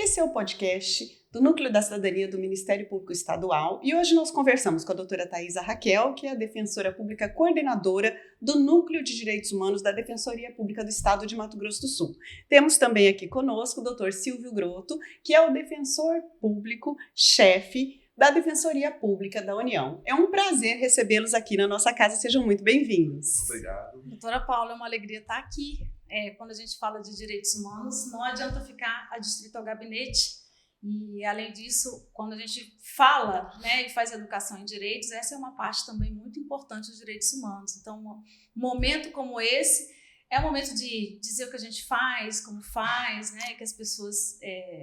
Esse é o podcast do Núcleo da Cidadania do Ministério Público Estadual e hoje nós conversamos com a doutora Thaisa Raquel, que é a defensora pública coordenadora do Núcleo de Direitos Humanos da Defensoria Pública do Estado de Mato Grosso do Sul. Temos também aqui conosco o doutor Silvio Grotto, que é o defensor público-chefe da Defensoria Pública da União. É um prazer recebê-los aqui na nossa casa, sejam muito bem-vindos. Obrigado. Doutora Paula, é uma alegria estar aqui. Quando a gente fala de direitos humanos, não adianta ficar adstrito ao gabinete. E, além disso, quando a gente fala, e faz educação em direitos, essa é uma parte também muito importante dos direitos humanos. Então, um momento como esse é um momento de dizer o que a gente faz, como faz, que as pessoas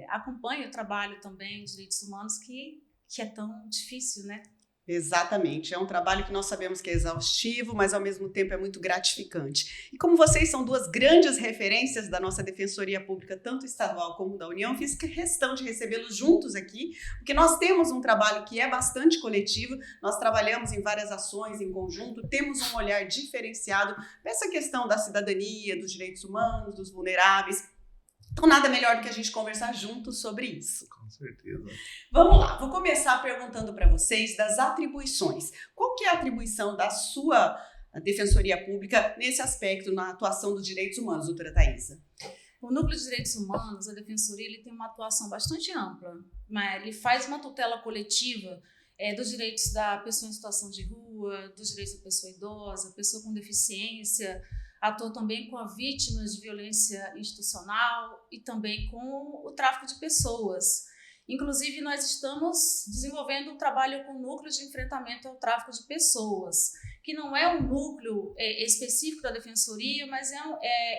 acompanhem o trabalho também de direitos humanos, que é tão difícil, Exatamente, é um trabalho que nós sabemos que é exaustivo, mas ao mesmo tempo é muito gratificante. E como vocês são duas grandes referências da nossa Defensoria Pública, tanto estadual como da União, fiz questão de recebê-los juntos aqui, porque nós temos um trabalho que é bastante coletivo, nós trabalhamos em várias ações em conjunto, temos um olhar diferenciado para essa questão da cidadania, dos direitos humanos, dos vulneráveis. Então, nada melhor do que a gente conversar juntos sobre isso. Com certeza. Vamos lá, vou começar perguntando para vocês das atribuições. Qual que é a atribuição da sua Defensoria Pública nesse aspecto, na atuação dos direitos humanos, doutora Thaisa? O Núcleo de Direitos Humanos, a Defensoria, ele tem uma atuação bastante ampla, mas ele faz uma tutela coletiva dos direitos da pessoa em situação de rua, dos direitos da pessoa idosa, pessoa com deficiência, atua também com as vítimas de violência institucional e também com o tráfico de pessoas. Inclusive, nós estamos desenvolvendo um trabalho com o núcleo de enfrentamento ao tráfico de pessoas, que não é um núcleo específico da Defensoria, mas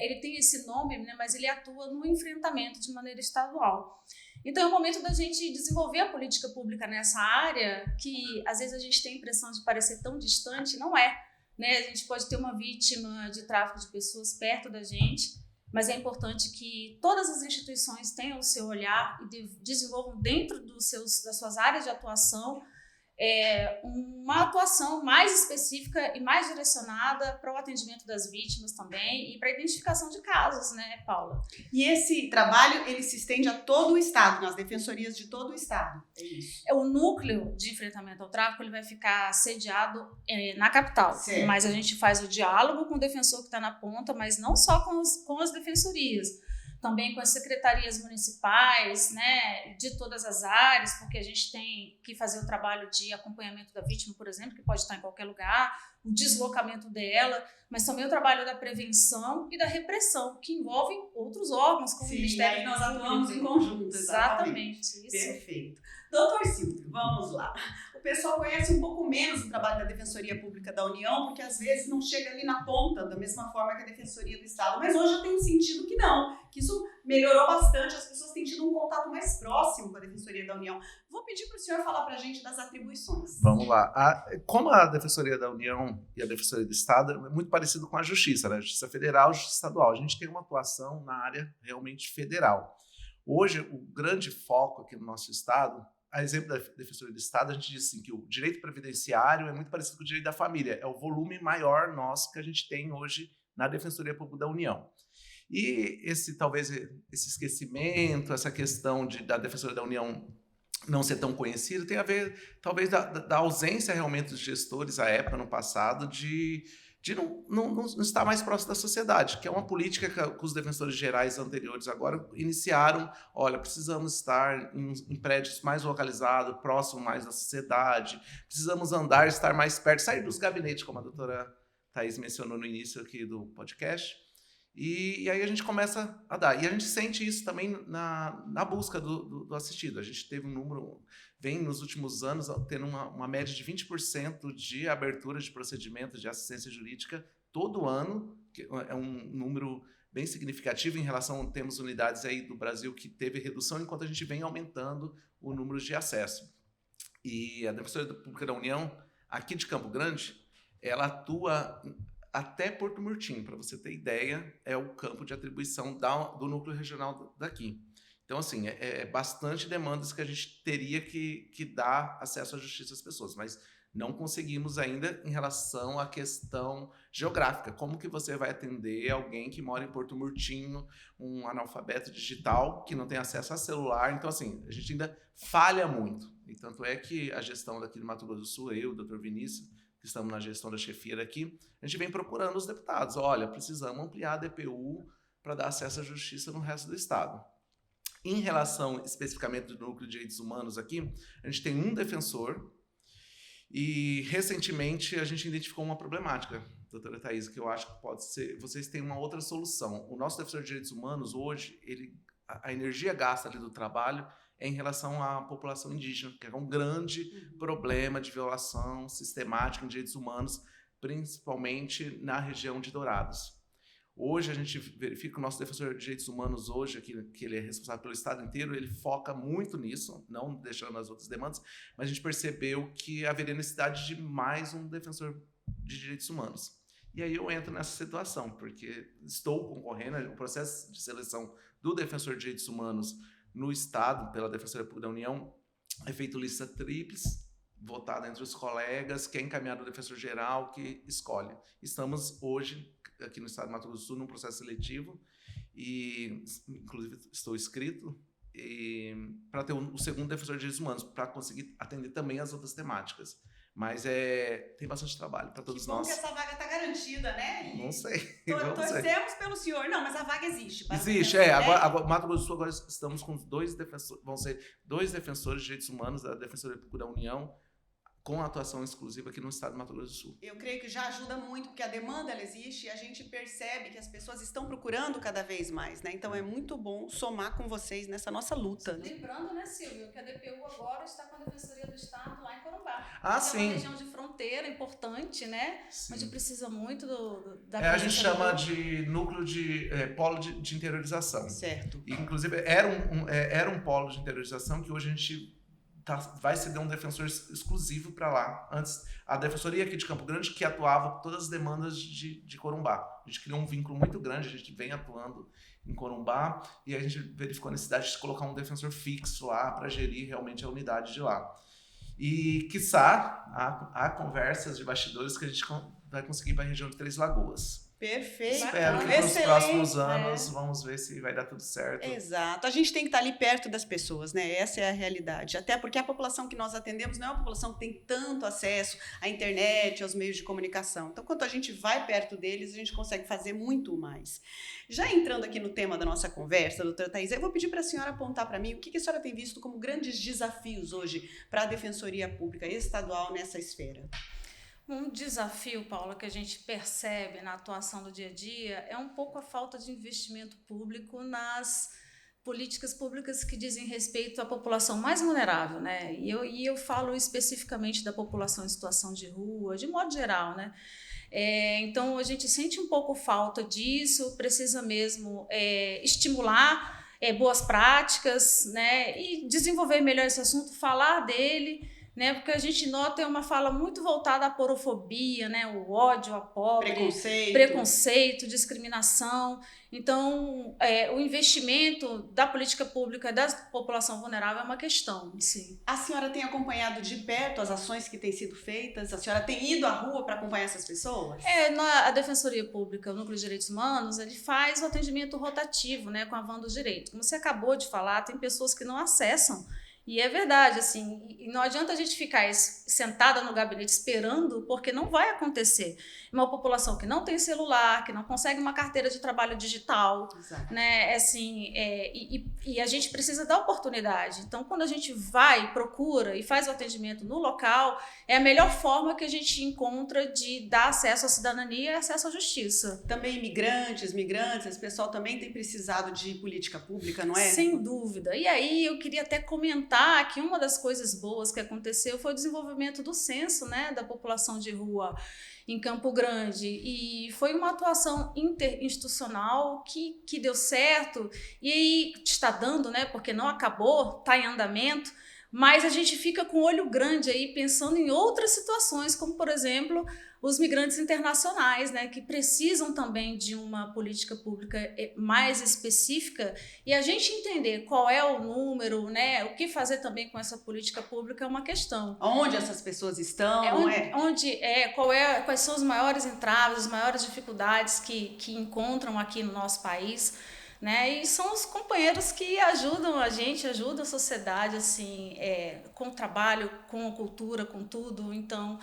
ele tem esse nome, mas ele atua no enfrentamento de maneira estadual. Então, é o momento da gente desenvolver a política pública nessa área, que às vezes a gente tem a impressão de parecer tão distante, não é. A gente pode ter uma vítima de tráfico de pessoas perto da gente, mas é importante que todas as instituições tenham o seu olhar e desenvolvam dentro das suas áreas de atuação uma atuação mais específica e mais direcionada para o atendimento das vítimas também e para a identificação de casos, Paula? E esse trabalho, ele se estende a todo o Estado, nas defensorias de todo o Estado, é isso? O núcleo de enfrentamento ao tráfico ele vai ficar sediado na capital, certo. Mas a gente faz o diálogo com o defensor que está na ponta, mas não só com as defensorias, também com as secretarias municipais, de todas as áreas, porque a gente tem que fazer o trabalho de acompanhamento da vítima, por exemplo, que pode estar em qualquer lugar, o deslocamento dela, mas também o trabalho da prevenção e da repressão, que envolvem outros órgãos, como o Ministério Público. Sim, nós atuamos em conjunto, exatamente. Isso. Perfeito. Doutor Silvio, vamos lá. O pessoal conhece um pouco menos o trabalho da Defensoria Pública da União, porque às vezes não chega ali na ponta, da mesma forma que a Defensoria do Estado, mas hoje eu tenho sentido que não, que isso melhorou bastante, as pessoas têm tido um contato mais próximo com a Defensoria da União. Vou pedir para o senhor falar para a gente das atribuições. Vamos lá. Como a Defensoria da União e a Defensoria do Estado é muito parecido com a Justiça, a Justiça Federal e a Justiça Estadual. A gente tem uma atuação na área realmente federal. Hoje, o grande foco aqui no nosso Estado, a exemplo da Defensoria do Estado, a gente diz assim, que o direito previdenciário é muito parecido com o direito da família. É o volume maior nosso que a gente tem hoje na Defensoria Pública da União. E talvez esse esquecimento, essa questão da Defensoria da União não ser tão conhecida, tem a ver, talvez, da ausência realmente dos gestores, à época, no passado, de não estar mais próximo da sociedade, que é uma política que os defensores gerais anteriores agora iniciaram. Olha, precisamos estar em prédios mais localizados, próximo mais da sociedade, precisamos estar mais perto, sair dos gabinetes, como a doutora Thaís mencionou no início aqui do podcast. E aí a gente começa a dar. E a gente sente isso também na busca do assistido. A gente teve um número, vem nos últimos anos tendo uma média de 20% de abertura de procedimentos de assistência jurídica todo ano, que é um número bem significativo em relação, temos unidades aí do Brasil que teve redução, enquanto a gente vem aumentando o número de acesso. E a Defensoria Pública da União, aqui de Campo Grande, ela atua até Porto Murtinho, para você ter ideia, é o campo de atribuição do núcleo regional daqui. Então, assim, bastante demandas que a gente teria que dar acesso à justiça às pessoas, mas Não conseguimos ainda em relação à questão geográfica. Como que você vai atender alguém que mora em Porto Murtinho, um analfabeto digital, que não tem acesso a celular? Então, assim, a gente ainda falha muito. E tanto é que a gestão daqui do Mato Grosso do Sul, eu, o Dr. Vinícius, que estamos na gestão da chefia daqui, a gente vem procurando os deputados. Olha, precisamos ampliar a DPU para dar acesso à justiça no resto do estado. Em relação especificamente do núcleo de direitos humanos aqui, a gente tem um defensor e recentemente a gente identificou uma problemática, doutora Thaís, que eu acho que pode ser, vocês têm uma outra solução. O nosso defensor de direitos humanos hoje, a energia gasta ali do trabalho é em relação à população indígena, que é um grande problema de violação sistemática de direitos humanos, principalmente na região de Dourados. Hoje a gente verifica que o nosso defensor de direitos humanos hoje, que ele é responsável pelo estado inteiro, ele foca muito nisso, não deixando as outras demandas, mas a gente percebeu que haveria necessidade de mais um defensor de direitos humanos. E aí eu entro nessa situação, porque estou concorrendo ao processo de seleção do defensor de direitos humanos no estado, pela Defensoria Pública da União, é feito lista tríplice, votada entre os colegas, que é encaminhado ao defensor geral, que escolhe. Estamos hoje aqui no estado do Mato Grosso do Sul num processo seletivo e inclusive estou inscrito para ter o segundo defensor de direitos humanos, para conseguir atender também as outras temáticas. Mas tem bastante trabalho para todos nós. Que essa vaga está garantida, né? Não sei. Torcemos pelo senhor. Não, mas a vaga existe. Existe, Agora, Mato Grosso do Sul, agora estamos com vão ser 2 defensores de direitos humanos da Defensoria Pública da União, com atuação exclusiva aqui no estado do Mato Grosso do Sul. Eu creio que já ajuda muito, porque a demanda ela existe e a gente percebe que as pessoas estão procurando cada vez mais, né? Então é muito bom somar com vocês nessa nossa luta. Né? Lembrando, né, Silvio, que a DPU agora está com a Defensoria do Estado lá em Corumbá. Sim. É uma região de fronteira importante, né? Sim. Onde precisa muito da a gente chama de núcleo de polo de interiorização. Certo. E, inclusive, era um polo de interiorização que hoje a gente vai ceder um defensor exclusivo para lá. Antes, a defensoria aqui de Campo Grande, que atuava com todas as demandas de Corumbá. A gente criou um vínculo muito grande, a gente vem atuando em Corumbá, e a gente verificou a necessidade de colocar um defensor fixo lá para gerir realmente a unidade de lá. E, quiçá, há conversas de bastidores que a gente vai conseguir para a região de Três Lagoas. Perfeito. Espero que nos próximos anos vamos ver se vai dar tudo certo. Exato. A gente tem que estar ali perto das pessoas, né? Essa é a realidade. Até porque a população que nós atendemos não é uma população que tem tanto acesso à internet, aos meios de comunicação. Então, quando a gente vai perto deles, a gente consegue fazer muito mais. Já entrando aqui no tema da nossa conversa, doutora Thaís, eu vou pedir para a senhora apontar para mim o que a senhora tem visto como grandes desafios hoje para a Defensoria Pública Estadual nessa esfera. Um desafio, Paula, que a gente percebe na atuação do dia a dia é um pouco a falta de investimento público nas políticas públicas que dizem respeito à população mais vulnerável, né? E eu falo especificamente da população em situação de rua, de modo geral, né? Então, a gente sente um pouco falta disso, precisa mesmo estimular boas práticas, né? E desenvolver melhor esse assunto, falar dele, né, porque a gente nota uma fala muito voltada à porofobia, né, o ódio à pobre, preconceito, discriminação. Então, o investimento da política pública da população vulnerável é uma questão. Sim. A senhora tem acompanhado de perto as ações que têm sido feitas? A senhora tem ido à rua para acompanhar essas pessoas? A Defensoria Pública, o Núcleo de Direitos Humanos, ele faz o atendimento rotativo, né, com a van do direito. Como você acabou de falar, tem pessoas que não acessam. E é verdade, assim, e não adianta a gente ficar sentada no gabinete esperando, porque não vai acontecer. Uma população que não tem celular, que não consegue uma carteira de trabalho digital, né, assim, e a gente precisa dar oportunidade. Então, quando a gente vai, procura e faz o atendimento no local, é a melhor forma que a gente encontra de dar acesso à cidadania e acesso à justiça. Também migrantes, esse pessoal também tem precisado de política pública, não é? Sem dúvida. E aí eu queria até comentar que uma das coisas boas que aconteceu foi o desenvolvimento do censo, né, da população de rua em Campo Grande, e foi uma atuação interinstitucional que deu certo, e aí está dando, né, porque não acabou, está em andamento, Mas a gente fica com o olho grande aí pensando em outras situações, como, por exemplo, os migrantes internacionais, né, que precisam também de uma política pública mais específica, e a gente entender qual é o número, né, o que fazer também com essa política pública é uma questão. Onde essas pessoas estão, quais são os maiores entraves, as maiores dificuldades que encontram aqui no nosso país, né? E são os companheiros que ajudam a gente, ajudam a sociedade, assim, com o trabalho, com a cultura, com tudo. Então,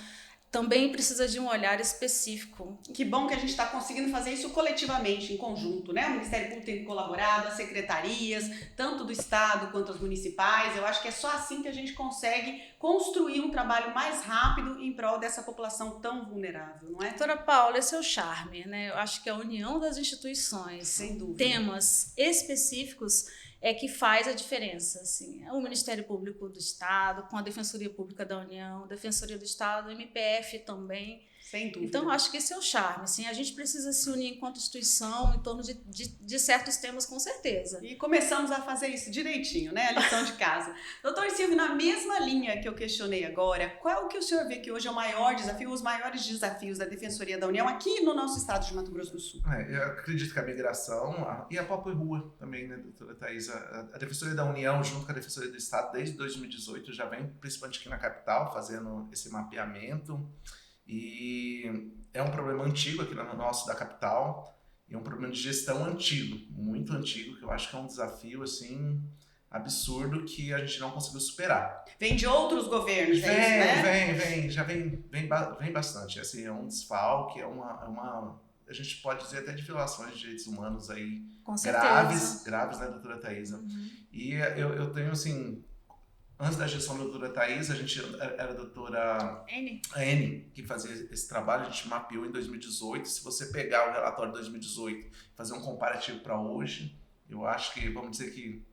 também precisa de um olhar específico. Que bom que a gente está conseguindo fazer isso coletivamente, em conjunto, né? O Ministério Público tem colaborado, as secretarias, tanto do Estado quanto as municipais. Eu acho que é só assim que a gente consegue construir um trabalho mais rápido em prol dessa população tão vulnerável, não é? Doutora Paula, esse é o charme, né? Eu acho que a união das instituições, sem dúvida, temas específicos, é que faz a diferença, assim. O Ministério Público do Estado, com a Defensoria Pública da União, Defensoria do Estado, MPF também. Sem dúvida. Então, acho que esse é o charme, assim. A gente precisa se unir enquanto instituição em torno de certos temas, com certeza. E começamos a fazer isso direitinho, né? A lição de casa. Doutor Silvio, na mesma linha que eu questionei agora, qual é o que o senhor vê que hoje é o maior desafio, os maiores desafios da Defensoria da União aqui no nosso estado de Mato Grosso do Sul? Eu acredito que a migração e a própria rua também, né, doutora Thaís? A Defensoria da União, junto com a Defensoria do Estado, desde 2018, já vem, principalmente aqui na capital, fazendo esse mapeamento. E é um problema antigo aqui no nosso da capital, e é um problema de gestão antigo, muito antigo, que eu acho que é um desafio, assim, absurdo, que a gente não conseguiu superar. Vem de outros governos, vem bastante. Assim, é um desfalque, a gente pode dizer até de violações de direitos humanos aí, graves, né, doutora Thaisa? Uhum. E eu tenho, assim, antes da gestão da doutora Thaís, a gente era a doutora N, que fazia esse trabalho, a gente mapeou em 2018. Se você pegar o relatório de 2018 e fazer um comparativo para hoje, eu acho que, vamos dizer que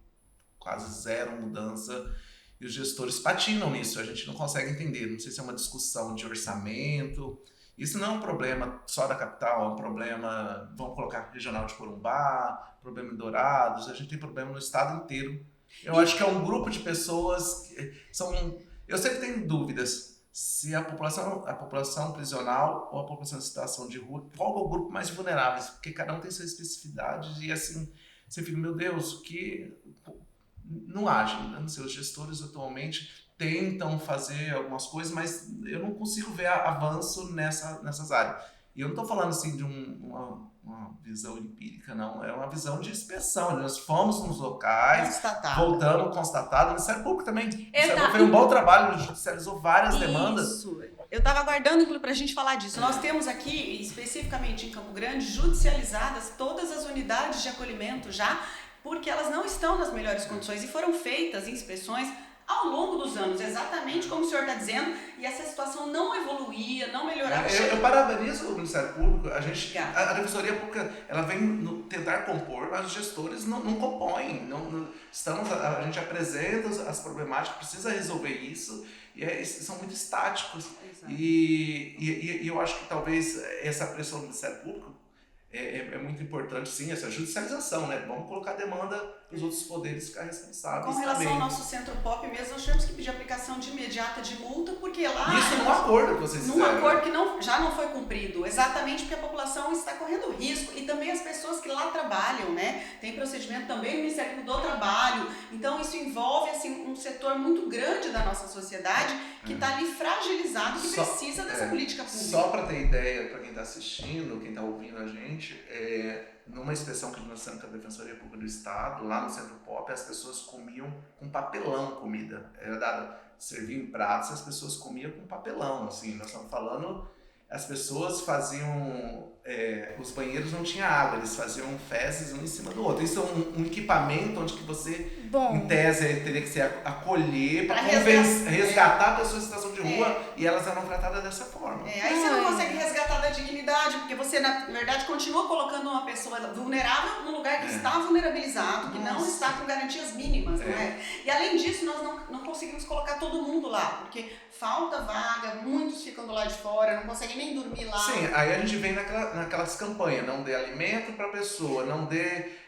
quase zero mudança, e os gestores patinam nisso, a gente não consegue entender, não sei se é uma discussão de orçamento. Isso não é um problema só da capital, é um problema, vamos colocar regional de Corumbá, problema em Dourados, a gente tem problema no estado inteiro. Eu acho que é um grupo de pessoas que são... Eu sempre tenho dúvidas se a população prisional ou a população em situação de rua, qual é o grupo mais vulnerável, porque cada um tem suas especificidades e assim, você fica, meu Deus, o que... Não agem, né? Os gestores atualmente tentam fazer algumas coisas, mas eu não consigo ver avanço nessas áreas. E eu não estou falando assim de uma visão empírica, não. É uma visão de inspeção. Nós fomos nos locais, voltamos constatado. O Ministério Público também fez um bom trabalho, judicializou várias demandas. Isso. Eu estava aguardando para a gente falar disso. Nós temos aqui, especificamente em Campo Grande, judicializadas todas as unidades de acolhimento já, porque elas não estão nas melhores condições e foram feitas inspeções ao longo dos anos, exatamente como o senhor está dizendo, e essa situação não evoluía, não melhorava. Eu parabenizo o Ministério Público, a Defensoria Pública, ela vem tentar compor, mas os gestores não compõem, a gente apresenta as problemáticas, precisa resolver isso, e são muito estáticos. E eu acho que talvez essa pressão do Ministério Público é muito importante, sim, essa judicialização, né? Vamos colocar demanda para os outros poderes ficar responsáveis. Com relação também. ao nosso centro pop mesmo, nós tivemos que pedir aplicação de imediata de multa, porque lá... Isso num acordo que vocês fizeram. Num acordo que já não foi cumprido, exatamente porque a população está correndo risco, e também as pessoas que lá trabalham, né? Tem procedimento também no Ministério do Trabalho, então isso envolve, assim, um setor muito grande da nossa sociedade que está ali fragilizado, que precisa dessa política pública. Só para ter ideia, para quem está assistindo, quem está ouvindo a gente, numa inspeção que nós fizemos com a Defensoria Pública do Estado, lá no Centro Pop, as pessoas comiam com papelão comida. Era dado, servia em pratos, as pessoas comiam com papelão, assim, nós estamos falando, as pessoas faziam, os banheiros não tinham água, eles faziam fezes um em cima do outro. Isso é um equipamento onde que você, em tese, teria que se acolher para resgatar pessoas em situação de rua, e elas eram tratadas dessa forma. Aí você não consegue resgatar da dignidade, porque você, na verdade, continua colocando uma pessoa vulnerável num lugar que está vulnerabilizado, que não está com garantias mínimas, não é? E além disso, nós não conseguimos colocar todo mundo lá, porque falta vaga, muitos ficam do lado de fora, não conseguem nem dormir lá. Sim, aí a gente vem naquelas campanhas, não dê alimento para a pessoa, não dê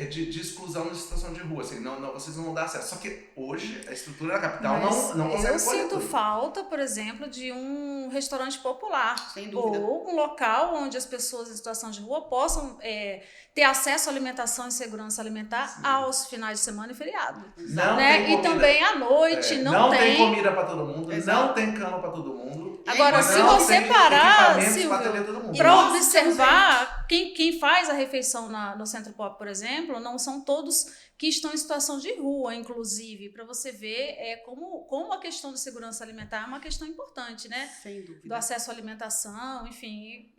de exclusão de situação de rua, assim, não, vocês não vão dar acesso. Só que hoje a estrutura da capital não consegue eu sinto tudo. falta, por exemplo, de um restaurante popular. Sem dúvida. Ou um local onde as pessoas em situação de rua possam ter acesso à alimentação e segurança alimentar Sim. aos finais de semana e feriado. Não né? tem comida, e também à noite, não tem comida para todo mundo, Exato. não tem cama para todo mundo. Agora, se não você tem parar, equipamentos pra atender Silvio, todo mundo. para nós observar, quem faz a refeição no Centro Pop, por exemplo, não são todos que estão em situação de rua, inclusive, para você ver como a questão de segurança alimentar é uma questão importante, né? Sem dúvida. Do acesso à alimentação, enfim,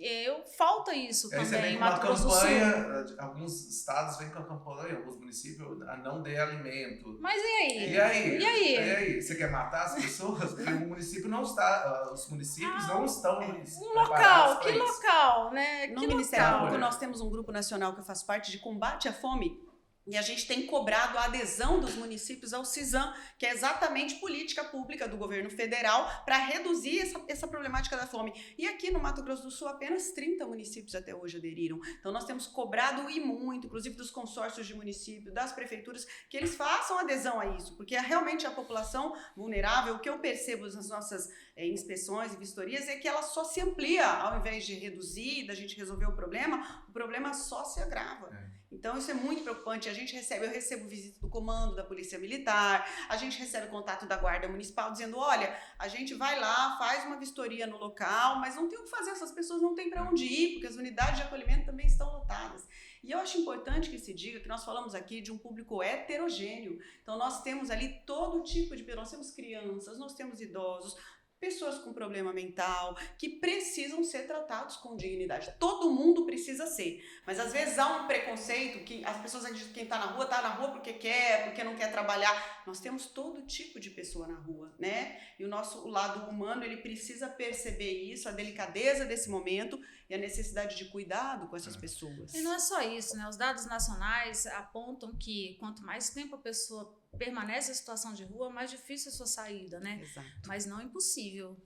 falta isso Aí você também vem em com uma Mato Grosso do Sul. campanha, alguns estados vêm com a campanha, alguns municípios, a não dê alimento. Mas e aí? E aí? E aí? Você quer matar as pessoas? Porque o município não está, os municípios não estão Um local, que local, né? No Que Ministério local? Público nós temos um grupo nacional que faz parte de combate à fome e a gente tem cobrado a adesão dos municípios ao CISAM, que é exatamente política pública do governo federal para reduzir essa problemática da fome. E aqui no Mato Grosso do Sul apenas 30 municípios até hoje aderiram. Então nós temos cobrado e muito, inclusive dos consórcios de município, das prefeituras, que eles façam adesão a isso, porque é realmente a população vulnerável. O que eu percebo nas nossas inspeções e vistorias é que ela só se amplia, ao invés de reduzir, da gente resolver o problema só se agrava. Então isso é muito preocupante. Eu recebo visita do comando da Polícia Militar, a gente recebe contato da Guarda Municipal dizendo, olha, a gente vai lá, faz uma vistoria no local, mas não tem o que fazer, essas pessoas não têm para onde ir, porque as unidades de acolhimento também estão lotadas. E eu acho importante que se diga que nós falamos aqui de um público heterogêneo. Então nós temos ali todo tipo de pessoas, nós temos crianças, nós temos idosos, pessoas com problema mental, que precisam ser tratados com dignidade. Todo mundo precisa ser. Mas às vezes há um preconceito que as pessoas acreditam que quem está na rua porque quer, porque não quer trabalhar. Nós temos todo tipo de pessoa na rua, né? E o lado humano, ele precisa perceber isso, a delicadeza desse momento e a necessidade de cuidado com essas pessoas. E não é só isso, né? Os dados nacionais apontam que quanto mais tempo a pessoa permanece em situação de rua, mais difícil a sua saída, né? Exato. Mas não impossível.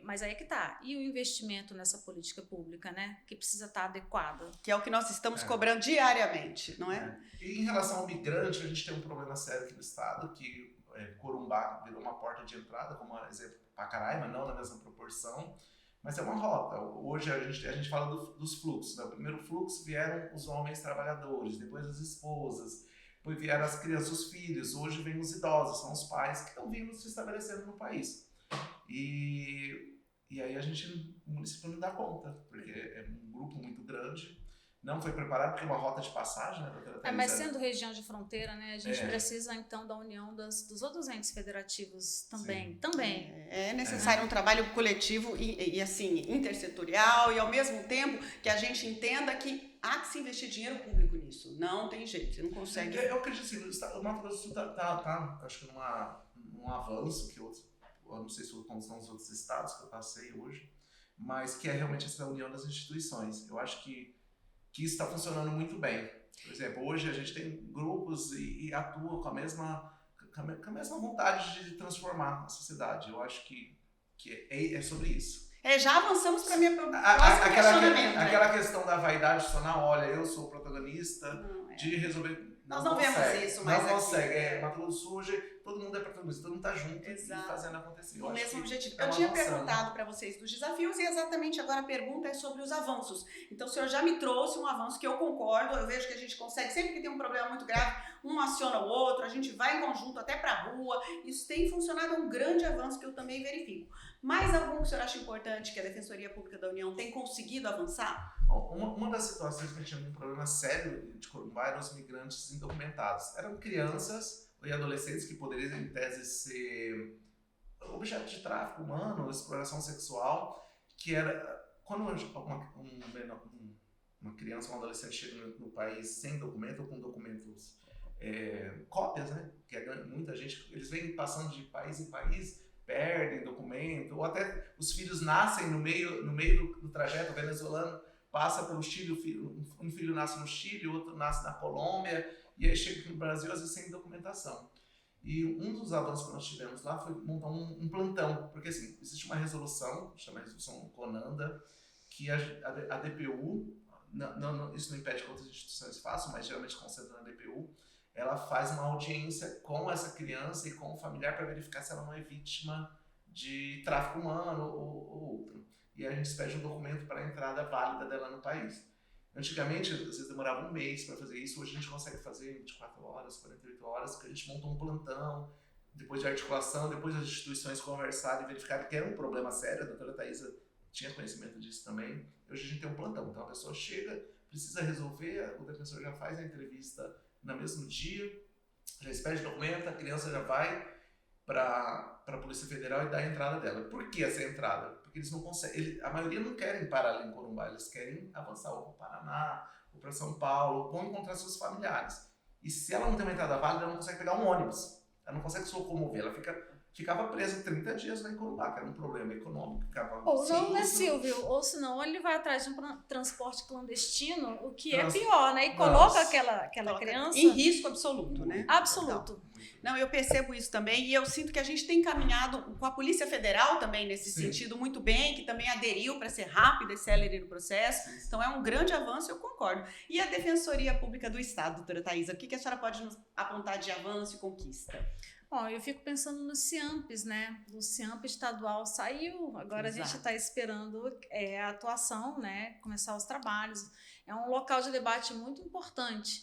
Mas aí é que tá. E o investimento nessa política pública, né? Que precisa estar adequado. Que é o que nós estamos cobrando diariamente, não é? E em relação ao migrante, a gente tem um problema sério aqui no estado, que Corumbá virou uma porta de entrada, como exemplo Pacaraima, não na mesma proporção, mas é uma rota. Hoje a gente fala dos fluxos, né? O primeiro fluxo vieram os homens trabalhadores, depois as esposas, depois vieram as crianças, os filhos, hoje vem os idosos, são os pais que estão vindo se estabelecendo no país. E aí o município não dá conta, porque é um grupo muito grande, não foi preparado porque é uma rota de passagem, né? Mas sendo região de fronteira, né, a gente precisa então da união dos outros entes federativos também. Sim. Também. É necessário um trabalho coletivo e assim, intersetorial, e ao mesmo tempo que a gente entenda que há que se investir dinheiro público nisso. Não tem jeito, você não consegue. Eu acredito assim, o Mato Grosso do Sul tá acho que num avanço que eu não sei como estão os outros estados que eu passei hoje, mas que é realmente essa união das instituições. Eu acho que isso está funcionando muito bem. Por exemplo, hoje a gente tem grupos e atua com a mesma vontade de transformar a sociedade. Eu acho que é sobre isso. Já avançamos para minha próxima questionamento. Aquela questão da vaidade sonora, olha, eu sou o protagonista de resolver. Nós não vemos isso mais aqui. Não consegue. Mato Grosso do Sul hoje, todo mundo é protagonista, todo mundo está junto e fazendo acontecer. O mesmo objetivo. Eu tinha perguntado para vocês dos desafios e exatamente agora a pergunta é sobre os avanços. Então o senhor já me trouxe um avanço que eu concordo, eu vejo que a gente consegue, sempre que tem um problema muito grave, um aciona o outro, a gente vai em conjunto até para a rua, isso tem funcionado, é um grande avanço que eu também verifico. Mais algum que o senhor acha importante que a Defensoria Pública da União tem conseguido avançar? Uma das situações que a gente tinha um problema sério de Corumbá eram os migrantes indocumentados. Eram crianças e adolescentes que poderiam, em tese, ser objeto de tráfico humano, exploração sexual, que era... Quando uma criança ou um adolescente chega no país sem documento ou com documentos, cópias, né? Que muita gente, eles vêm passando de país em país, perdem documento, ou até os filhos nascem no meio do trajeto venezuelano, passa pelo Chile, um filho nasce no Chile, outro nasce na Colômbia, e aí chega aqui no Brasil, às vezes sem documentação. E um dos avanços que nós tivemos lá foi montar um plantão, porque assim, existe uma resolução, chama Resolução Conanda, que a DPU, isso não impede que outras instituições façam, mas geralmente concentra na DPU, ela faz uma audiência com essa criança e com o familiar para verificar se ela não é vítima de tráfico humano ou outro. E a gente pede um documento para a entrada válida dela no país. Antigamente, às vezes demorava um mês para fazer isso, hoje a gente consegue fazer em 24 horas, 48 horas, porque a gente monta um plantão, depois de articulação, depois as instituições conversarem e verificarem que era um problema sério. A doutora Thaisa tinha conhecimento disso também. Hoje a gente tem um plantão, então a pessoa chega, precisa resolver, o defensor já faz a entrevista no mesmo dia, já expede documento, a criança já vai para a Polícia Federal e dá a entrada dela. Por que essa entrada? Porque eles não conseguem, a maioria não querem parar ali em Corumbá, eles querem avançar ou para o Paraná, ou para São Paulo, ou encontrar seus familiares. E se ela não tem uma entrada válida, ela não consegue pegar um ônibus, ela não consegue se locomover, ela ficava presa 30 dias lá em Corumbá, que era um problema econômico. Ou não, né, Silvio? Ou senão ele vai atrás de um transporte clandestino, o que é pior, né? E coloca aquela criança em risco absoluto, né? Absoluto. Não, eu percebo isso também e eu sinto que a gente tem caminhado com a Polícia Federal também nesse sentido muito bem, que também aderiu para ser rápida e célere no processo. Então é um grande avanço, eu concordo. E a Defensoria Pública do Estado, doutora Thaisa, o que a senhora pode nos apontar de avanço e conquista? Bom, eu fico pensando no CIAMPs, né? O CIAMP estadual saiu, agora Exato. A gente está esperando a atuação, né? Começar os trabalhos. É um local de debate muito importante,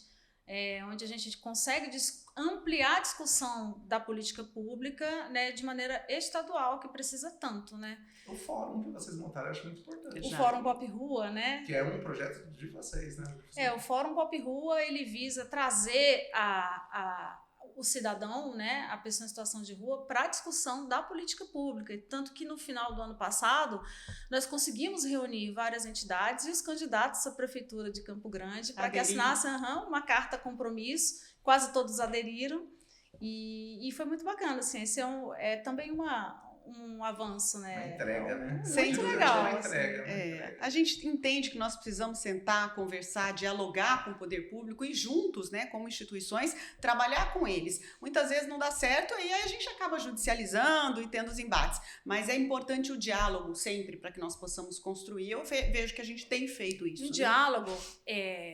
onde a gente consegue ampliar a discussão da política pública, né? De maneira estadual, que precisa tanto, né? O fórum que vocês montaram eu acho muito importante. O Fórum Pop Rua, né? Que é um projeto de vocês, né? O Fórum Pop Rua, ele visa trazer o cidadão, né, a pessoa em situação de rua, para a discussão da política pública. Tanto que no final do ano passado, nós conseguimos reunir várias entidades e os candidatos à Prefeitura de Campo Grande para que assinassem uma carta compromisso, quase todos aderiram, e foi muito bacana. Assim, esse é também um avanço, né? Uma entrega, né? Muito legal. Uma entrega. A gente entende que nós precisamos sentar, conversar, dialogar com o poder público e juntos, né, como instituições, trabalhar com eles. Muitas vezes não dá certo e aí a gente acaba judicializando e tendo os embates. Mas é importante o diálogo sempre para que nós possamos construir. Eu vejo que a gente tem feito isso. Um diálogo,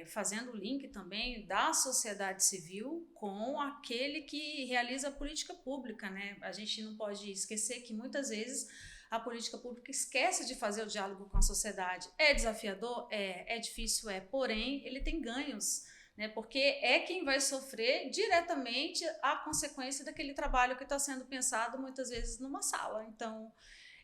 fazendo o link também da sociedade civil com aquele que realiza a política pública, né? A gente não pode esquecer que muitas vezes a política pública esquece de fazer o diálogo com a sociedade. É desafiador? É difícil? Porém, ele tem ganhos, né? Porque é quem vai sofrer diretamente a consequência daquele trabalho que está sendo pensado muitas vezes numa sala. Então,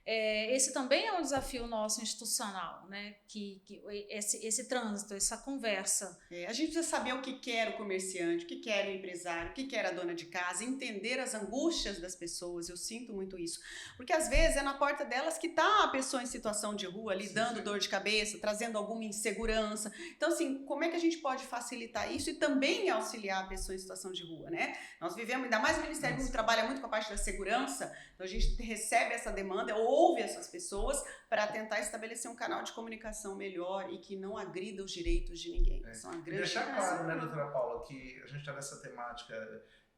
esse também é um desafio nosso institucional, né? Que esse trânsito, essa conversa. A gente precisa saber o que quer o comerciante, o que quer o empresário, o que quer a dona de casa, entender as angústias das pessoas. Eu sinto muito isso. Porque às vezes é na porta delas que está a pessoa em situação de rua, ali dando dor de cabeça, trazendo alguma insegurança. Então, assim, como é que a gente pode facilitar isso e também auxiliar a pessoa em situação de rua, né? Nós vivemos, ainda mais o Ministério Público trabalha muito com a parte da segurança, então a gente recebe essa demanda, ouve essas pessoas para tentar estabelecer um canal de comunicação melhor e que não agrida os direitos de ninguém. Isso é uma grande deixar claro, né, doutora Paula, que a gente está nessa temática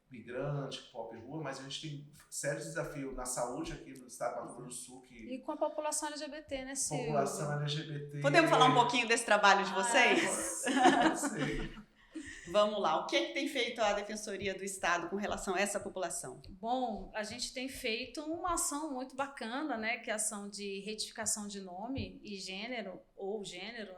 migrante, pop rua, mas a gente tem sérios desafios na saúde aqui no estado do Mato Grosso do Sul. E com a população LGBT, né, Silvio? População LGBT. Podemos falar um pouquinho desse trabalho de vocês? Sim. Vamos lá, o que tem feito a Defensoria do Estado com relação a essa população? Bom, a gente tem feito uma ação muito bacana, né, que é a ação de retificação de nome e gênero,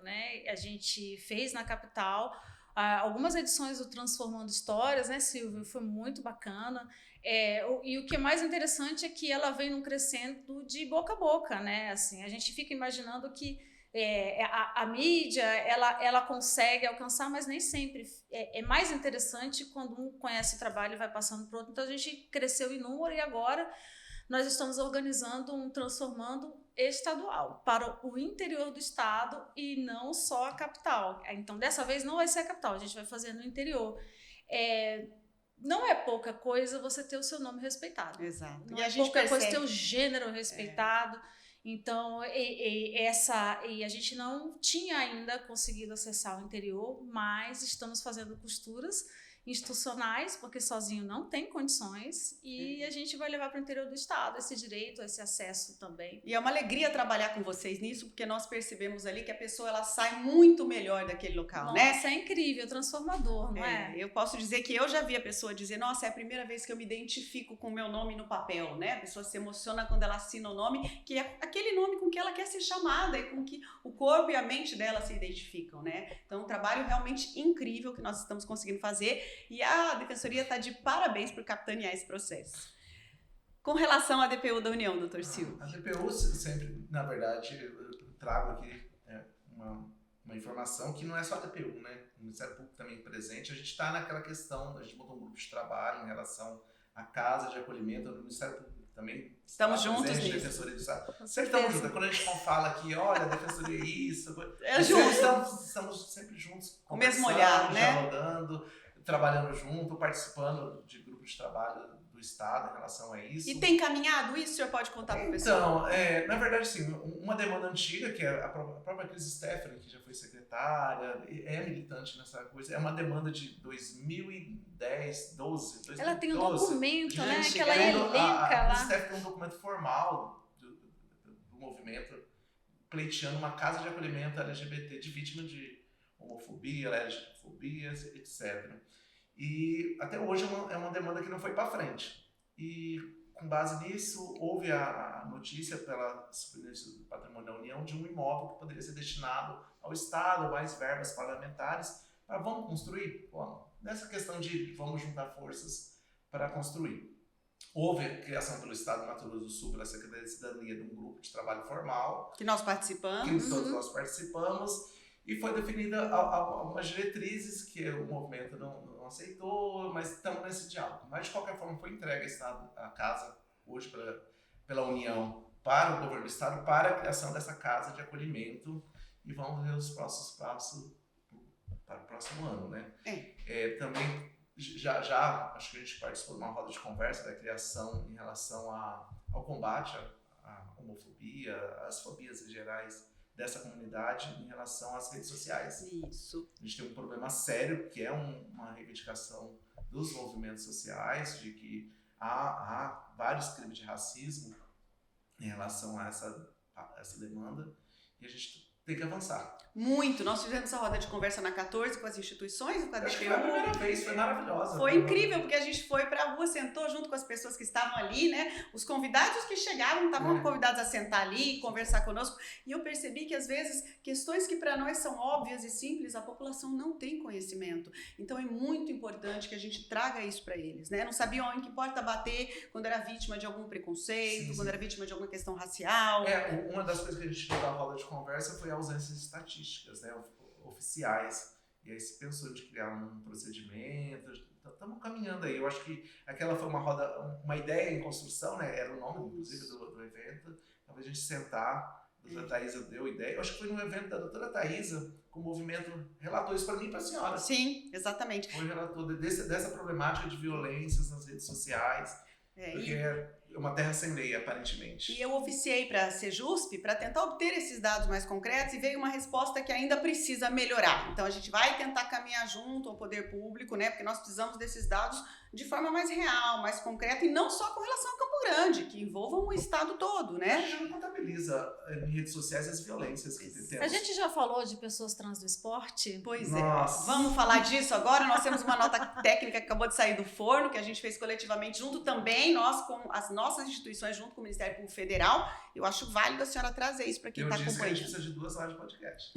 né, a gente fez na capital algumas edições do Transformando Histórias, né, Silvio, foi muito bacana, e o que é mais interessante é que ela vem num crescendo de boca a boca, né, assim, a gente fica imaginando que a mídia ela consegue alcançar, mas nem sempre. É mais interessante quando um conhece o trabalho e vai passando para o outro. Então a gente cresceu em número e agora nós estamos organizando um Transformando estadual para o interior do estado e não só a capital. Então dessa vez não vai ser a capital, a gente vai fazer no interior. Não é pouca coisa você ter o seu nome respeitado. Exato. Não é pouca coisa ter o gênero respeitado. Então, a gente não tinha ainda conseguido acessar o interior, mas estamos fazendo costuras institucionais, porque sozinho não tem condições, e a gente vai levar para o interior do estado esse direito, esse acesso também. E é uma alegria trabalhar com vocês nisso, porque nós percebemos ali que a pessoa ela sai muito melhor daquele local, né? Nossa, é incrível, transformador, não é? Eu posso dizer que eu já vi a pessoa dizer, nossa, é a primeira vez que eu me identifico com o meu nome no papel, né? A pessoa se emociona quando ela assina o nome, que é aquele nome com que ela quer ser chamada e com que o corpo e a mente dela se identificam, né? Então, um trabalho realmente incrível que nós estamos conseguindo fazer e a Defensoria está de parabéns por capitanear esse processo. Com relação à DPU da União, doutor Silvio. A DPU sempre, na verdade, eu trago aqui uma informação que não é só a DPU, né? O Ministério Público também presente. A gente está naquela questão, a gente montou um grupo de trabalho em relação à casa de acolhimento do Ministério Público também. Estamos juntos nisso. Defensoria do Estado. Estamos juntos. Quando a gente fala aqui, olha, a Defensoria é isso. Estamos sempre juntos. Com o mesmo olhar, né? Dialogando, trabalhando junto, participando de grupos de trabalho do Estado em relação a isso. E tem caminhado isso? O senhor pode contar para o pessoal? Então, na verdade, sim, uma demanda antiga, que é a própria Cris Stephanie, que já foi secretária, é militante nessa coisa, é uma demanda de 2010, 2012. Ela tem um documento, né? Gente, Que ela elenca a Cris lá. Stephanie tem um documento formal do movimento pleiteando uma casa de acolhimento LGBT de vítima de homofobia, LGBTfobia, etc. E até hoje é uma demanda que não foi para frente. E com base nisso, houve a notícia pela Superintendência do Patrimônio da União de um imóvel que poderia ser destinado ao Estado, mais verbas parlamentares, para vamos construir? Vamos. Nessa questão de vamos juntar forças para construir. Houve a criação pelo Estado do Mato Grosso do Sul, pela Secretaria de Cidadania, de um grupo de trabalho formal. Que nós participamos. Que todos nós participamos. E foi definida algumas diretrizes que o movimento não aceitou, mas estamos nesse diálogo. Mas, de qualquer forma, foi entregue a casa, hoje pela União, para o governo do Estado, para a criação dessa casa de acolhimento. E vamos ver os próximos passos para o próximo ano, né? Também, já acho que a gente participou de uma roda de conversa da criação em relação ao combate à homofobia, às fobias em gerais, dessa comunidade em relação às redes sociais. Isso. A gente tem um problema sério, que é uma reivindicação dos movimentos sociais, de que há vários crimes de racismo em relação a essa demanda, e a gente tem que avançar. Muito. Nós fizemos essa roda de conversa na 14 com as instituições, com a DPU. Acho que foi a primeira vez, foi maravilhosa. Foi incrível, porque a gente foi pra rua, sentou junto com as pessoas que estavam ali, né? Os convidados que chegavam estavam convidados a sentar ali e conversar conosco. E eu percebi que, às vezes, questões que para nós são óbvias e simples, a população não tem conhecimento. Então, é muito importante que a gente traga isso para eles, né? Não sabiam em que porta bater quando era vítima de algum preconceito, quando era vítima de alguma questão racial. Uma das coisas que a gente viu na roda de conversa foi a ausência de estatísticas, né, oficiais, e aí se pensou de criar um procedimento, estamos caminhando aí. Eu acho que aquela foi uma ideia em construção, né, era o nome, inclusive, do evento. Talvez a gente sentar, a doutora Thaisa deu ideia, eu acho que foi no evento da doutora Thaisa, que o movimento relatou isso para mim e para a senhora. Sim, exatamente. Foi relator dessa problemática de violências nas redes sociais, porque é uma terra sem lei, aparentemente. E eu oficiei para a Sejusp para tentar obter esses dados mais concretos e veio uma resposta que ainda precisa melhorar. Então a gente vai tentar caminhar junto ao poder público, né? Porque nós precisamos desses dados de forma mais real, mais concreta e não só com relação a Campo Grande, que envolvam o estado todo, né? A gente não contabiliza em redes sociais as violências que temos. A gente já falou de pessoas trans do esporte? Pois Nossa. é. Vamos falar disso agora? Nós temos uma nota técnica que acabou de sair do forno, que a gente fez coletivamente junto também, nós com as nossas instituições, junto com o Ministério Público Federal. Eu acho válido a senhora trazer isso para quem está acompanhando. Eu disse que a gente precisa de 2 horas de podcast.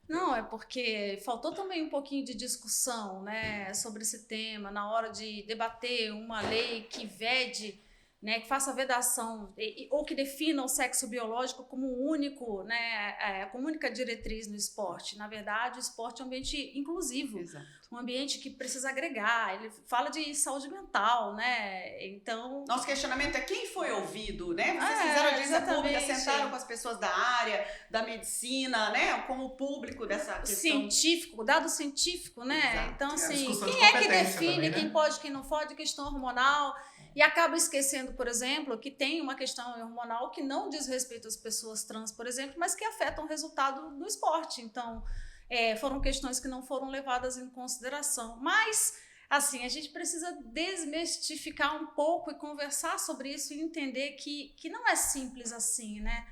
Não, é porque faltou também um pouquinho de discussão, né, sobre esse tema, na hora de debater uma lei que vede, né, que faça vedação ou que defina o sexo biológico como único, né, como única diretriz no esporte. Na verdade, o esporte é um ambiente inclusivo. Exato. Um ambiente que precisa agregar, ele fala de saúde mental, né? Então... Nosso questionamento é quem foi ouvido, né? Vocês fizeram audiência pública, sentaram com as pessoas da área, da medicina, né? Com o público dessa questão. Científico, dado científico, né? Exato. Então, assim, discussão de quem é que competência define também, né? quem pode, quem não pode, questão hormonal... E acaba esquecendo, por exemplo, que tem uma questão hormonal que não diz respeito às pessoas trans, por exemplo, mas que afetam o resultado do esporte. Então, foram questões que não foram levadas em consideração. Mas Assim, a gente precisa desmistificar um pouco e conversar sobre isso e entender que não é simples assim, né?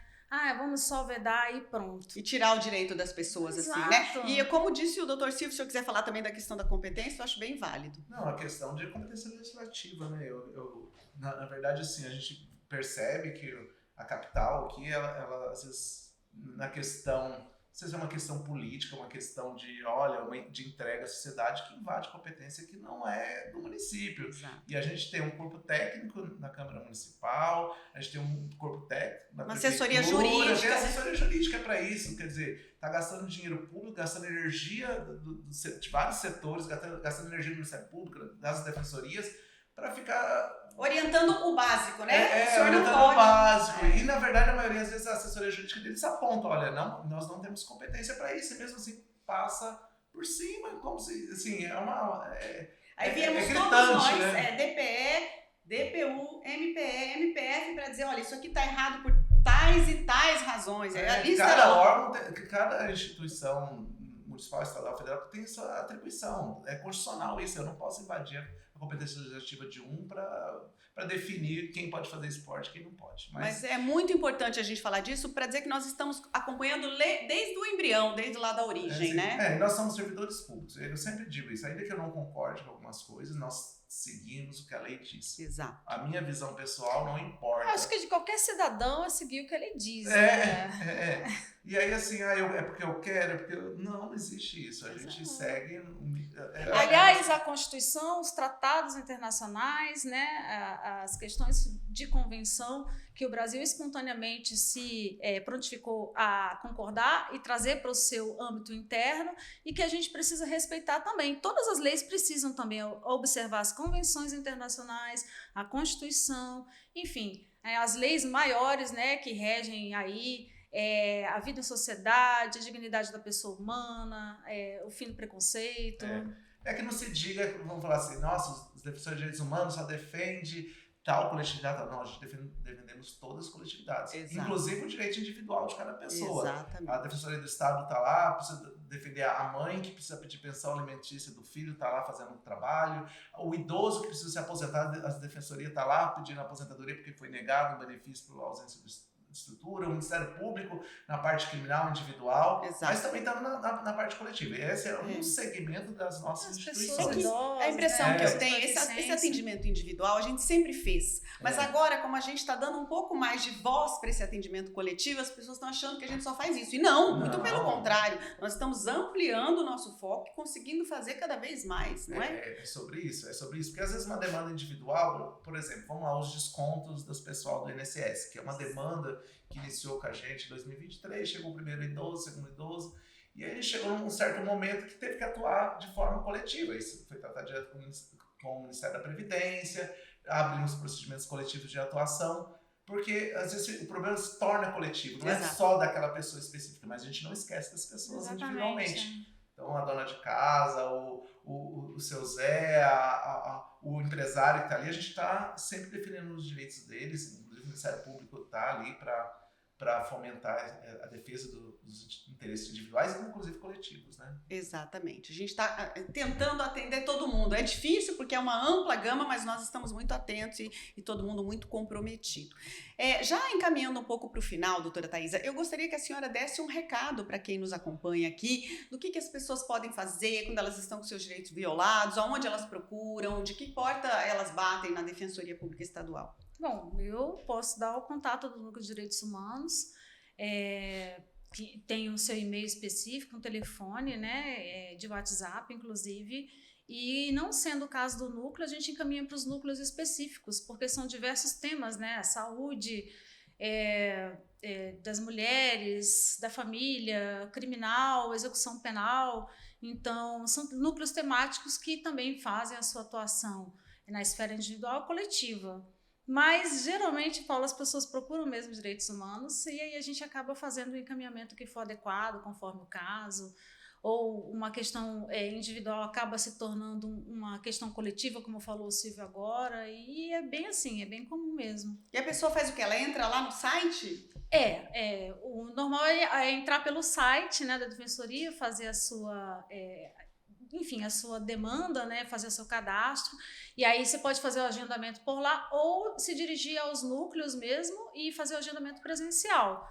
Vamos só vedar e pronto. E tirar o direito das pessoas, Exato. assim, né? E como disse o doutor Silvio, se eu quiser falar também da questão da competência, eu acho bem válido. Não, a questão de competência legislativa, né? Na verdade, assim, a gente percebe que a capital aqui, ela às vezes, na questão... Às vezes é uma questão política, uma questão de entrega à sociedade que invade competência que não é do município. Exato. E a gente tem um corpo técnico na Câmara Municipal, a gente tem um corpo técnico na prefeitura, assessoria jurídica. tem assessoria jurídica para isso, quer dizer, está gastando dinheiro público, gastando energia de vários setores, gastando energia do Ministério Público, das defensorias, para ficar... Orientando o básico, né? O senhor orientando não pode. o básico. E, na verdade, a maioria, às vezes, a assessoria jurídica deles aponta, olha, nós não temos competência para isso, e mesmo assim passa por cima, como se, assim, Aí viemos gritante, todos nós, né? DPE, DPU, MPE, MPF, para dizer, olha, isso aqui está errado por tais e tais razões. Cada órgão, cada instituição municipal, estadual, federal tem sua atribuição. É constitucional isso, eu não posso invadir a competência legislativa de um para definir quem pode fazer esporte e quem não pode. Mas é muito importante a gente falar disso para dizer que nós estamos acompanhando desde o embrião, desde lá da origem, né? Nós somos servidores públicos. Eu sempre digo isso, ainda que eu não concorde com algumas coisas, nós seguimos o que a lei diz. Exato. A minha visão pessoal não importa. Eu acho que de qualquer cidadão é seguir o que ele diz. E aí, assim, é porque eu quero, é porque não existe isso. A gente segue... Aliás, a Constituição, os tratados internacionais, né, as questões de convenção que o Brasil espontaneamente se prontificou a concordar e trazer para o seu âmbito interno e que a gente precisa respeitar também. Todas as leis precisam também observar as convenções internacionais, a Constituição, enfim, as leis maiores, né, que regem aí a vida em sociedade, a dignidade da pessoa humana, o fim do preconceito. É que não se diga, vamos falar assim, nossa, os defensores de direitos humanos só defendem tal coletividade. Não, a gente defendemos todas as coletividades. Exato. Inclusive o direito individual de cada pessoa. Exatamente. A Defensoria do Estado está lá, precisa defender a mãe que precisa pedir pensão alimentícia do filho, está lá fazendo um trabalho. O idoso que precisa se aposentar, a Defensoria está lá pedindo aposentadoria porque foi negado um benefício por ausência de estrutura, o Ministério Público na parte criminal individual, exato, mas também está na parte coletiva. E esse é um segmento das nossas instituições. A impressão que eu tenho, esse atendimento individual a gente sempre fez, mas agora, como a gente está dando um pouco mais de voz para esse atendimento coletivo, as pessoas estão achando que a gente só faz isso. E não, muito pelo contrário, nós estamos ampliando o nosso foco e conseguindo fazer cada vez mais, não é? É sobre isso, porque às vezes uma demanda individual, por exemplo, vamos lá, os descontos das pessoal do INSS, que é uma demanda que iniciou com a gente em 2023, chegou o primeiro idoso, segundo idoso, e aí chegou num certo momento que teve que atuar de forma coletiva. Isso foi tratado direto com o Ministério da Previdência, abrimos procedimentos coletivos de atuação, porque às vezes o problema se torna coletivo, não é só daquela pessoa específica, mas a gente não esquece das pessoas individualmente. Então a dona de casa, o seu Zé, o empresário que está ali, a gente está sempre defendendo os direitos deles. Inclusive o Ministério Público está ali para fomentar a defesa dos interesses individuais e inclusive coletivos, né? Exatamente. A gente está tentando atender todo mundo. É difícil porque é uma ampla gama, mas nós estamos muito atentos e todo mundo muito comprometido. Já encaminhando um pouco para o final, doutora Thaisa, eu gostaria que a senhora desse um recado para quem nos acompanha aqui, do que as pessoas podem fazer quando elas estão com seus direitos violados, aonde elas procuram, de que porta elas batem na Defensoria Pública Estadual. Bom, eu posso dar o contato do Núcleo de Direitos Humanos, que tem o seu e-mail específico, um telefone, né, de WhatsApp, inclusive, e não sendo o caso do núcleo, a gente encaminha para os núcleos específicos, porque são diversos temas, né, a saúde das mulheres, da família, criminal, execução penal, então são núcleos temáticos que também fazem a sua atuação na esfera individual e coletiva. Mas, geralmente, Paulo, as pessoas procuram mesmo direitos humanos e aí a gente acaba fazendo o encaminhamento que for adequado, conforme o caso, ou uma questão individual acaba se tornando uma questão coletiva, como falou o Silvio agora, e é bem assim, é bem comum mesmo. E a pessoa faz o quê? Ela entra lá no site? O normal é entrar pelo site, né, da Defensoria, fazer a sua... enfim, a sua demanda, né, fazer o seu cadastro, e aí você pode fazer o agendamento por lá ou se dirigir aos núcleos mesmo e fazer o agendamento presencial.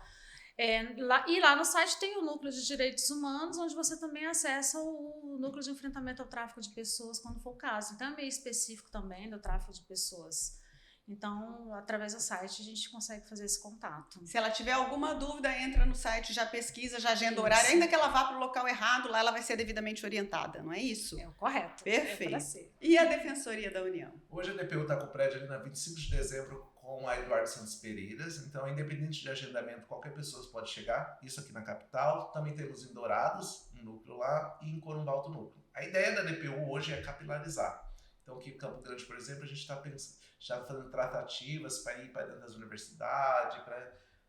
Lá no site tem o Núcleo de Direitos Humanos, onde você também acessa o Núcleo de Enfrentamento ao Tráfico de Pessoas, quando for o caso. Então, é meio específico também do tráfico de pessoas. Então, através do site, a gente consegue fazer esse contato. Se ela tiver alguma dúvida, entra no site, já pesquisa, já agenda o horário. Ainda que ela vá para o local errado, lá ela vai ser devidamente orientada, não é isso? É o correto. Perfeito. E a Defensoria da União? Hoje a DPU está com o prédio ali na 25 de dezembro com a Eduardo Santos Pereiras. Então, independente de agendamento, qualquer pessoa pode chegar. Isso aqui na capital. Também temos em Dourados, um núcleo lá, e em Corumbá, outro núcleo. A ideia da DPU hoje é capilarizar. Então, aqui em Campo Grande, por exemplo, a gente está já fazendo tratativas para ir para dentro das universidades,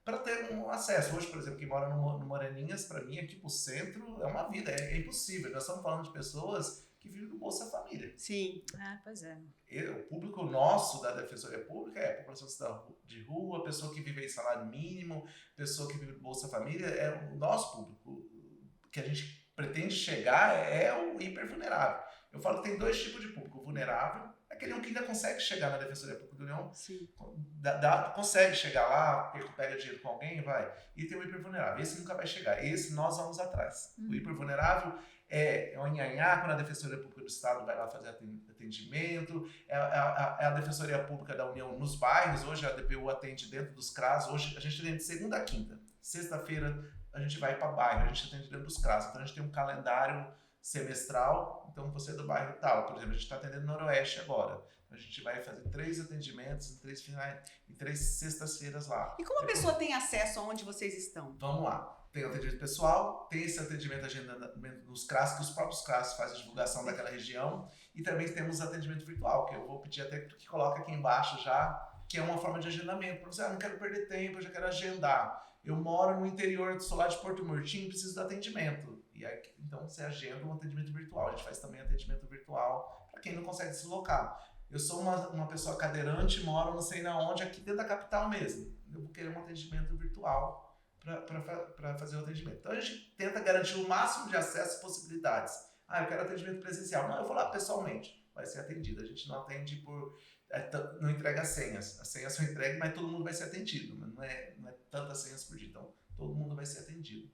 para ter um acesso. Hoje, por exemplo, quem mora no Moreninhas, para mim, aqui para o centro, é uma vida, é impossível. Nós estamos falando de pessoas que vivem do Bolsa Família. Sim. Pois é. O público nosso da Defensoria Pública é a população de rua, pessoa que vive em salário mínimo, pessoa que vive do Bolsa Família, é o nosso público. Que a gente pretende chegar é o hipervulnerável. Eu falo que tem dois tipos de público. O vulnerável, aquele que ainda consegue chegar na Defensoria Pública da União, sim, consegue chegar lá, pega dinheiro com alguém, vai. E tem o hipervulnerável. Esse nunca vai chegar. Esse nós vamos atrás. O hipervulnerável é o nhanhá, quando a Defensoria Pública do Estado vai lá fazer atendimento, é a Defensoria Pública da União nos bairros. Hoje a DPU atende dentro dos CRAS. Hoje a gente atende de segunda a quinta. Sexta-feira a gente vai para bairro, a gente atende dentro dos CRAS. Então a gente tem um calendário semestral. Então você é do bairro tal, por exemplo, a gente está atendendo Noroeste agora. A gente vai fazer 3 atendimentos em 3 sextas-feiras lá. E como a pessoa tem acesso aonde vocês estão? Vamos lá. Tem o atendimento pessoal, tem esse atendimento agendamento nos CRAS, que os próprios CRAS fazem a divulgação daquela região, e também temos atendimento virtual, que eu vou pedir até que coloque aqui embaixo já, que é uma forma de agendamento. Para você, não quero perder tempo, eu já quero agendar. Eu moro no interior do solar de Porto Murtinho, preciso de atendimento. E aí, então você agenda um atendimento virtual. A gente faz também atendimento virtual para quem não consegue se deslocar. Eu sou uma pessoa cadeirante, moro não sei na onde, aqui dentro da capital mesmo. Eu vou querer um atendimento virtual para fazer o atendimento. Então a gente tenta garantir o máximo de acesso e possibilidades. Eu quero atendimento presencial. Não, eu vou lá pessoalmente. Vai ser atendido. A gente não atende não entrega senhas. As senhas são entregues, mas todo mundo vai ser atendido. Não é tantas senhas por dia. Então todo mundo vai ser atendido.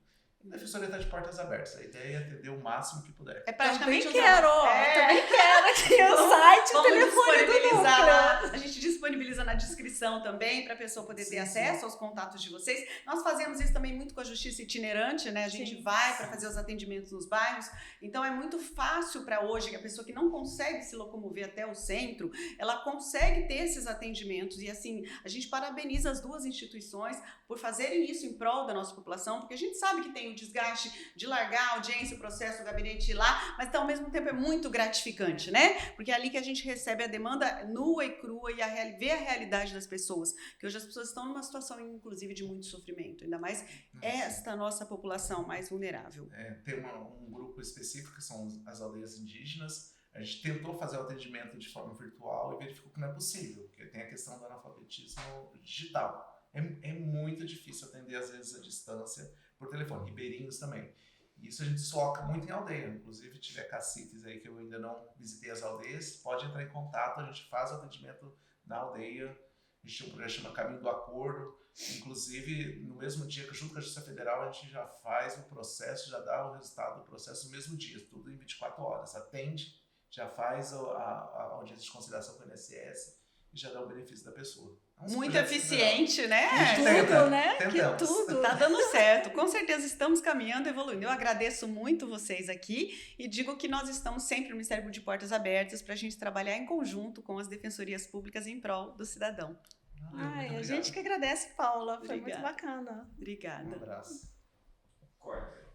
A Defensoria está de portas abertas. A ideia é atender o máximo que puder. É praticamente também quero aqui o site, o telefone do núcleo. A gente disponibiliza na descrição também para a pessoa poder ter acesso aos contatos de vocês. Nós fazemos isso também muito com a Justiça Itinerante, né? A gente vai para fazer os atendimentos nos bairros. Então é muito fácil para hoje que a pessoa que não consegue se locomover até o centro, ela consegue ter esses atendimentos. E assim, a gente parabeniza as duas instituições por fazerem isso em prol da nossa população, porque a gente sabe que tem o desgaste de largar a audiência, o processo, o gabinete ir lá, mas então, ao mesmo tempo é muito gratificante, né? Porque é ali que a gente recebe a demanda nua e crua e vê a realidade das pessoas, que hoje as pessoas estão numa situação, inclusive, de muito sofrimento, ainda mais esta nossa população mais vulnerável. Tem um grupo específico que são as aldeias indígenas. A gente tentou fazer o atendimento de forma virtual e verificou que não é possível, porque tem a questão do analfabetismo digital. É muito difícil atender, às vezes, à distância, por telefone. Ribeirinhos também. E isso a gente foca muito em aldeia. Inclusive, se tiver caciques aí que eu ainda não visitei as aldeias, pode entrar em contato, a gente faz o atendimento na aldeia. A gente tem um projeto que chama Caminho do Acordo. Inclusive, no mesmo dia que junto com a Justiça Federal, a gente já faz o processo, já dá o resultado do processo no mesmo dia, tudo em 24 horas. Atende, já faz a audiência de conciliação com o INSS e já dá o benefício da pessoa. Muito eficiente, né? Tudo, né? Tentamos. Que tudo. Tá dando certo. Com certeza estamos caminhando, evoluindo. Eu agradeço muito vocês aqui e digo que nós estamos sempre no Ministério de Portas Abertas para a gente trabalhar em conjunto com as defensorias públicas em prol do cidadão. A gente que agradece, Paula. Foi muito Obrigada. bacana. Obrigada. Um abraço. Corta.